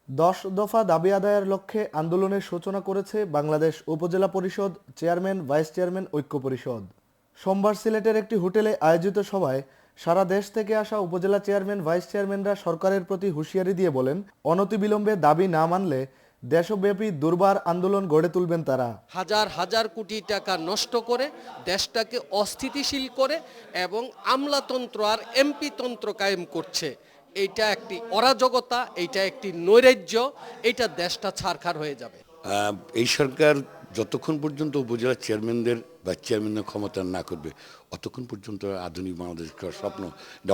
10 দফা দাবি আদায়ের লক্ষ্যে আন্দোলনের সূচনা করেছে বাংলাদেশ উপজেলা পরিষদ চেয়ারম্যান ভাইস চেয়ারম্যান ঐক্য পরিষদ। সোমবার সিলেটের একটি হোটেলে আয়োজিত সভায় সারা দেশ থেকে আসা উপজেলা চেয়ারম্যান ভাইস চেয়ারম্যানরা সরকারের প্রতি হুঁশিয়ারি দিয়ে বলেন, অনতিবিলম্বে দাবি না মানলে দেশব্যাপী দুর্বার আন্দোলন গড়ে তুলবেন তারা। হাজার হাজার কোটি টাকা নষ্ট করে দেশটাকে অস্থিতিশীল করে এবং আমলাতন্ত্র আর এমপি তন্ত্র কায়েম করছে। এইটা একটি অরাজকতা, এইটা একটি নৈরাজ্য, এইটা দেশটা ছারখার হয়ে যাবে। এই সরকার যতক্ষণ পর্যন্ত উপজেলা চেয়ারম্যানদের বা চেয়ারম্যানের ক্ষমতা না করবে অতক্ষণ পর্যন্ত আধুনিক বাংলাদেশ করার স্বপ্ন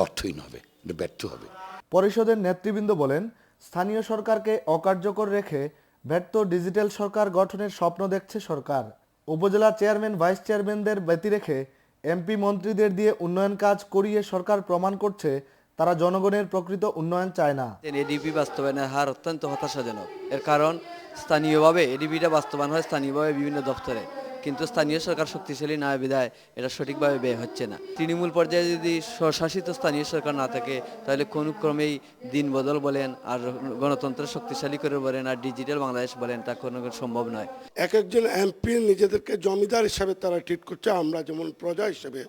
অর্থহীন হবে, ব্যর্থ হবে। পরিষদের নেতৃবৃন্দ বলেন, স্থানীয় সরকারকে অকার্যকর রেখে ব্যর্থ ডিজিটাল সরকার গঠনের স্বপ্ন দেখছে সরকার। উপজেলা চেয়ারম্যান ভাইস চেয়ারম্যানদের ব্যতি রেখে এমপি মন্ত্রীদের দিয়ে উন্নয়ন কাজ করিয়ে সরকার প্রমাণ করছে তারা জনগণের প্রকৃত উন্নয়ন চায় না। এডিপি বাস্তবায়নের হার অত্যন্ত হতাশাজনক। এর কারণ স্থানীয়ভাবে এডিপিটা বাস্তবায়ন হয় স্থানীয়ভাবে বিভিন্ন দপ্তরে, কিন্তু স্থানীয় সরকার শক্তিশালী না বিধায় এটা সঠিকভাবে ব্যয় হচ্ছে না। তৃণমূল পর্যায়ে যদি স্বশাসিত স্থানীয় সরকার না থাকে তাহলে কোনো ক্রমেই দিন বদল বলেন আর গণতন্ত্র শক্তিশালী করে বলেন আর ডিজিটাল বাংলাদেশ বলেন তা কোনো সম্ভব নয়। এক একজন এমপি নিজেদেরকে জমিদার হিসাবে তারা ট্রিট করছে, আমরা যেমন প্রজা হিসেবে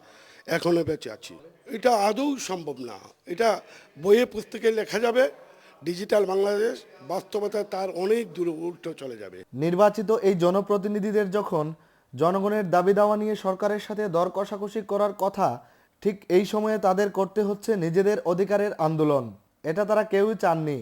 এখনো বেঁচে আছি। এটা আদৌ সম্ভব না। এটা বইয়ে পুস্তকে লেখা যাবে, ডিজিটাল বাংলাদেশ বাস্তবতায় তার অনেক দূর উল্টো চলে যাবে। নির্বাচিত এই জনপ্রতিনিধিদের যখন জনগণের দাবি দাওয়া নিয়ে সরকারের সাথে দর কষাকষি করার কথা, ঠিক এই সময়ে তাদের করতে হচ্ছে নিজেদের অধিকারের আন্দোলন। এটা তারা কেউই চাননি,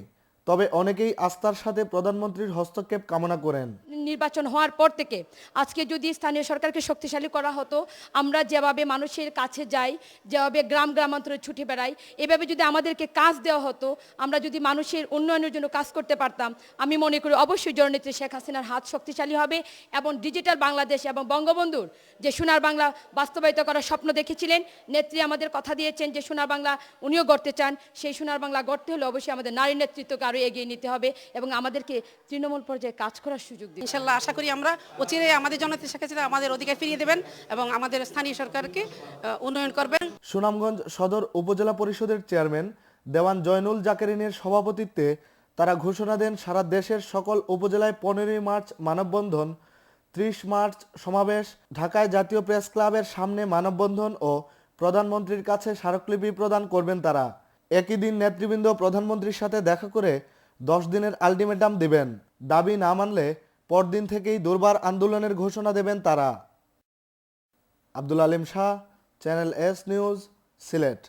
তবে অনেকেই আস্থার সাথে প্রধানমন্ত্রীর হস্তক্ষেপ কামনা করেন। নির্বাচন হওয়ার পর থেকে আজকে যদি স্থানীয় সরকারকে শক্তিশালী করা হতো, আমরা যেভাবে মানুষের কাছে যাই, যেভাবে গ্রাম গ্রামান্তরে ছুটে বেড়াই, এভাবে যদি আমাদেরকে কাজ দেওয়া হতো, আমরা যদি মানুষের উন্নয়নের জন্য কাজ করতে পারতাম, আমি মনে করি অবশ্যই জননেত্রী শেখ হাসিনার হাত শক্তিশালী হবে এবং ডিজিটাল বাংলাদেশ এবং বঙ্গবন্ধুর যে সোনার বাংলা বাস্তবায়িত করার স্বপ্ন দেখেছিলেন, নেত্রী আমাদের কথা দিয়েছেন যে সোনার বাংলা উনিও গড়তে চান, সেই সোনার বাংলা গড়তে হলে অবশ্যই আমাদের নারী নেতৃত্বকে আরও এগিয়ে নিতে হবে এবং আমাদেরকে তৃণমূল পর্যায়ে কাজ করার সুযোগ দিন। ইনশাল্লাহ আশা করি আমরা অচিরে আমাদের জননেত্রী শেখ হাসিনা আমাদের অধিকার ফিরিয়ে দেবেন এবং আমাদের স্থানীয় সরকারকে উন্নয়ন করবেন। সুনামগঞ্জ সদর উপজেলা পরিষদের চেয়ারম্যান দেওয়ান জয়নুল জাকেরিনের সভাপতিত্বে তারা ঘোষণা দেন, সারা দেশের সকল উপজেলায় 15 মার্চ মানববন্ধন, 30 মার্চ সমাবেশ, ঢাকায় জাতীয় প্রেস ক্লাবের সামনে মানববন্ধন ও প্রধানমন্ত্রীর কাছে স্মারকলিপি প্রদান করবেন তারা। একই দিন নেতৃবৃন্দ প্রধানমন্ত্রীর সাথে দেখা করে 10 দিনের আলটিমেটাম দিবেন। দাবি না মানলে পরদিন থেকেই দুর্বার আন্দোলনের ঘোষণা দেবেন তারা। Abdul Alim Shah, channel S news, Sylhet.